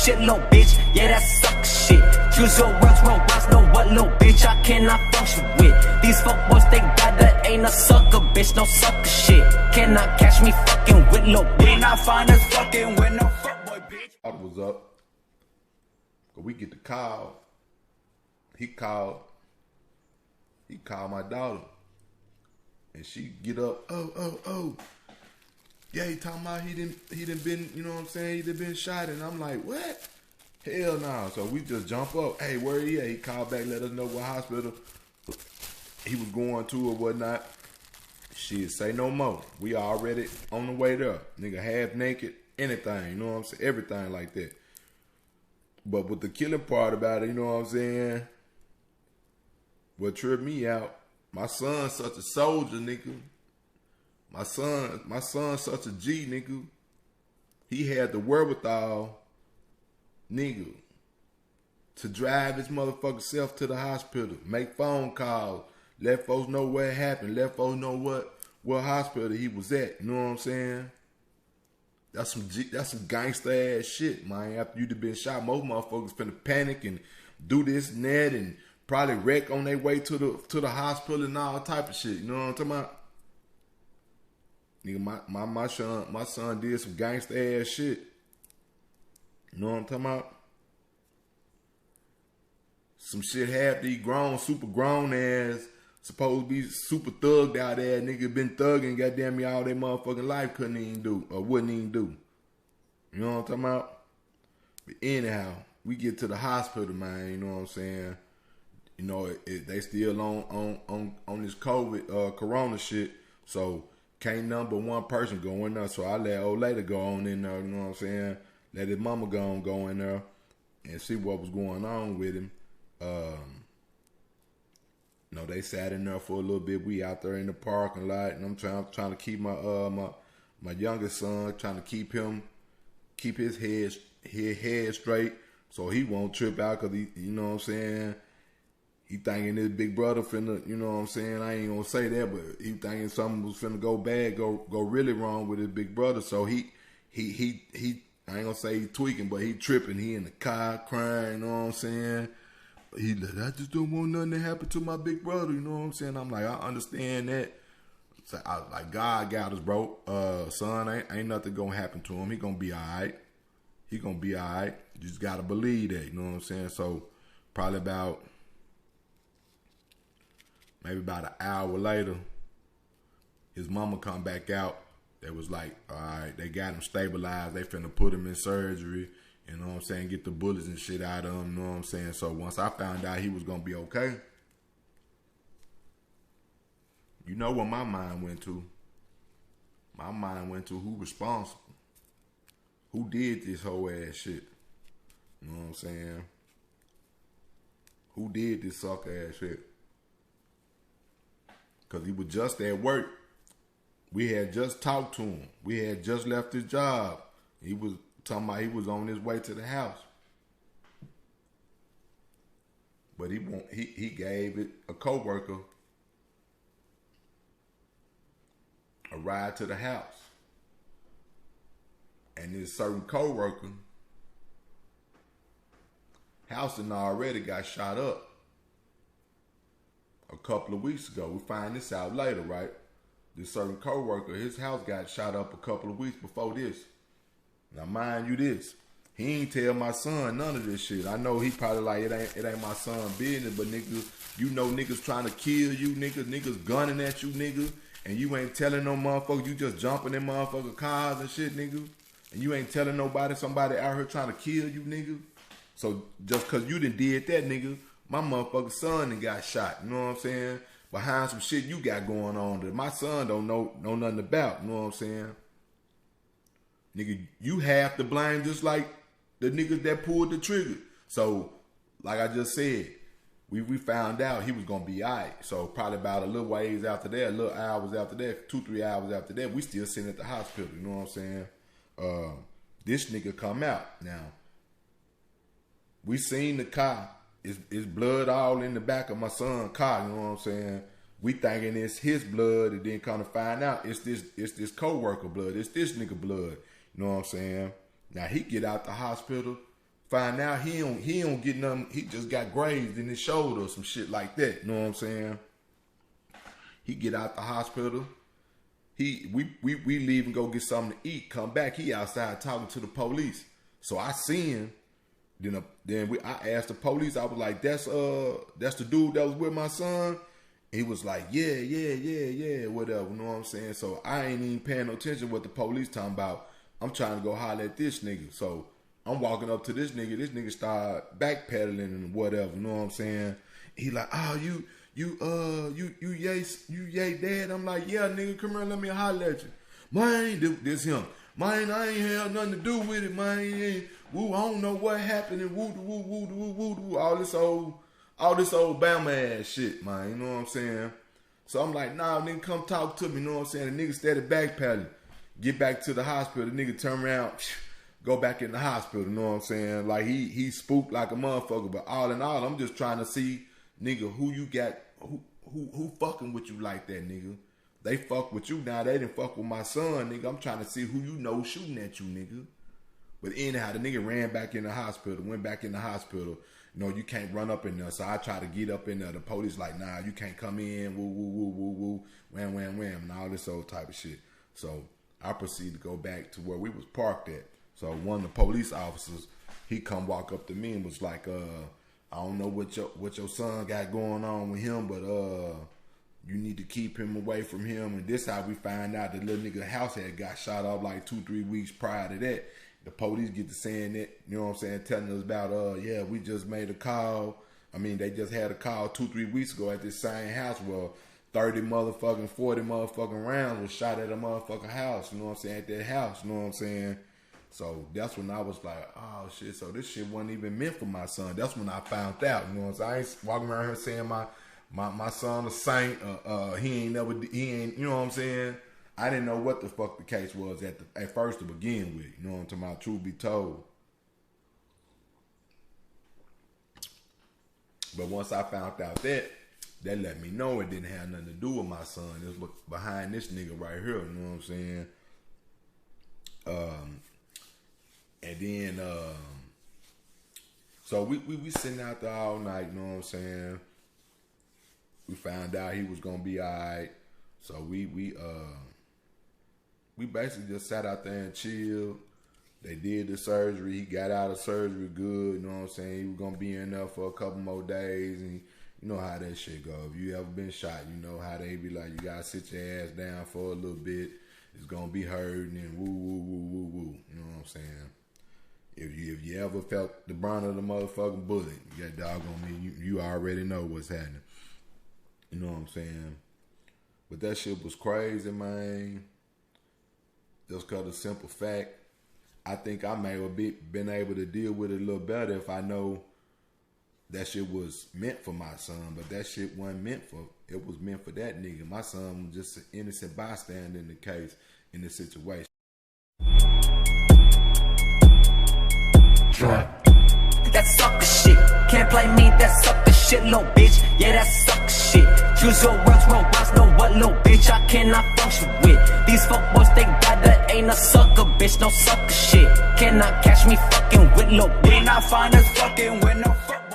shit, little bitch. Yeah, that's sucker shit. Choose your words, real words, know what, little bitch, I cannot function with. These fuckboys, they got that ain't a sucker, bitch, no sucker shit. Cannot catch me fucking with, little bitch. Not find us fucking with no fuckboy, bitch. I was up. We get the call. He called my daughter. And she get up, oh. Yeah, he talking about he didn't been, you know what I'm saying, he done been shot. And I'm like, what? Hell no. So we just jump up. Hey, where he at? He called back, let us know what hospital he was going to or whatnot. Shit, say no more. We already on the way there. Nigga half naked, anything, you know what I'm saying? Everything like that. But with the killing part about it, you know what I'm saying? What tripped me out, my son's such a soldier, nigga. My son's such a G, nigga. He had the wherewithal, nigga, to drive his motherfucking self to the hospital, make phone calls, let folks know what happened, let folks know what hospital he was at. You know what I'm saying? That's some gangster ass shit, man. After you'd have been shot, most motherfuckers finna panic and do this and that and probably wreck on their way to the hospital and all type of shit. You know what I'm talking about? Nigga, my son did some gangsta ass shit. You know what I'm talking about? Some shit half these grown, super grown ass, supposed to be super thugged out there. Nigga been thugging goddamn me all their motherfucking life, couldn't even do or wouldn't even do. You know what I'm talking about? But anyhow, we get to the hospital, man. You know what I'm saying? You know, they still on this COVID, corona shit. So can't number one person go in there. So I let old lady go on in there, you know what I'm saying? Let his mama go in there and see what was going on with him. You know, they sat in there for a little bit. We out there in the parking lot, and I'm trying to keep my youngest son, trying to keep his head straight so he won't trip out, cause he, you know what I'm saying, he thinking his big brother finna, you know what I'm saying, I ain't gonna say that, but he thinking something was finna go bad, go really wrong with his big brother. So he I ain't gonna say he tweaking, but he tripping. He in the car crying, you know what I'm saying? He like, I just don't want nothing to happen to my big brother, you know what I'm saying? I'm like, I understand that. So like, God got us, bro. Son, ain't nothing gonna happen to him. He gonna be all right. He gonna be all right. You just gotta believe that, you know what I'm saying? So probably maybe about an hour later, his mama come back out. They was like, all right, they got him stabilized. They finna put him in surgery. You know what I'm saying? Get the bullets and shit out of him. You know what I'm saying? So once I found out he was going to be okay, you know what my mind went to? My mind went to who responsible. Who did this whole ass shit? You know what I'm saying? Who did this sucker ass shit? Because he was just at work. We had just talked to him. We had just left his job. He was talking about he was on his way to the house. But he gave it a coworker a ride to the house. And this certain coworker, Houston already got shot up a couple of weeks ago. We find this out later, right? This certain coworker, his house got shot up a couple of weeks before this. Now, mind you this, he ain't tell my son none of this shit. I know he probably like, it ain't my son business, but niggas, you know niggas trying to kill you, niggas gunning at you, nigga, and you ain't telling no motherfucker, you just jumping in motherfucker cars and shit, nigga, and you ain't telling nobody, somebody out here trying to kill you, nigga. So just cause you done did that, nigga, my motherfucking son done got shot, you know what I'm saying? Behind some shit you got going on that my son don't know nothing about, you know what I'm saying? Nigga, you have to blame just like the niggas that pulled the trigger. So, like I just said, we found out he was gonna be alright. So probably about a little ways after that, a little hours after that, 2-3 hours after that, we still sitting at the hospital, you know what I'm saying? This nigga come out. Now, we seen the car. It's blood all in the back of my son's car, you know what I'm saying? We thinking it's his blood, and then kind of find out it's this co-worker blood, it's this nigga blood, you know what I'm saying? Now he get out the hospital Find out he don't get nothing. He just got grazed in his shoulder or some shit like that. You know what I'm saying? He get out the hospital. We leave and go get something to eat. Come back. He outside talking to the police. So I see him. I asked the police. I was like, that's the dude that was with my son. He was like, yeah, whatever. You know what I'm saying? So I ain't even paying no attention to what the police talking about. I'm trying to go holler at this nigga. So I'm walking up to this nigga. This nigga start backpedaling and whatever. You know what I'm saying? He like, oh, you yay dad? I'm like, yeah, nigga, come here, let me holler at you. Man, this him. Man, I ain't had nothing to do with it, man. Woo, I don't know what happened and woo, all this old Bama ass shit, man. You know what I'm saying? So I'm like, nah, nigga, come talk to me. You know what I'm saying? The nigga started backpedaling. Get back to the hospital. The nigga turn around, go back in the hospital. You know what I'm saying? Like he spooked like a motherfucker. But all in all, I'm just trying to see, nigga, who you got, who fucking with you like that, nigga. They fuck with you now. They didn't fuck with my son, nigga. I'm trying to see who you know shooting at you, nigga. But anyhow, the nigga ran back in the hospital, went back in the hospital. You know, you can't run up in there. So I try to get up in there. The police like, nah, you can't come in. Woo, wham, and all this old type of shit. So I proceed to go back to where we was parked at. So one of the police officers, he come walk up to me and was like, I don't know what your son got going on with him, but you need to keep him away from him. And this how we find out the little nigga house had got shot up like 2-3 weeks prior to that. The police get to saying that, you know what I'm saying, telling us about, yeah, we just made a call. I mean, they just had a call 2-3 weeks ago at this same house where 40 motherfucking rounds was shot at a motherfucking house, you know what I'm saying, at that house, you know what I'm saying? So that's when I was like, oh shit, so this shit wasn't even meant for my son. That's when I found out, you know what I'm saying? I ain't walking around here saying my son a saint, he ain't, you know what I'm saying? I didn't know what the fuck the case was at first to begin with. You know what I'm talking about? Truth be told. But once I found out that let me know it didn't have nothing to do with my son. It was behind this nigga right here. You know what I'm saying? And then, so we sitting out there all night. You know what I'm saying? We found out he was gonna be all right. So we basically just sat out there and chilled. They did the surgery. He got out of surgery good. You know what I'm saying? He was going to be in there for a couple more days. And you know how that shit go. If you ever been shot, you know how they be like, you got to sit your ass down for a little bit. It's going to be hurting and woo. You know what I'm saying? If you ever felt the brunt of the motherfucking bullet, you got dog on me, you already know what's happening. You know what I'm saying? But that shit was crazy, man. Just because of the simple fact, I think I may have been able to deal with it a little better if I know that shit was meant for my son. But that shit wasn't meant for, it was meant for that nigga. My son was just an innocent bystander in the case, in the situation. That sucker shit, can't play me, that sucker shit, little bitch. Yeah, that sucker shit. Choose your words, wrong boss, know what, little bitch, I cannot function with. These fuckboys, they got that ain't a sucker, bitch, no sucker shit. Cannot catch me fucking with, little bitch. We not fine as fucking with no fuck.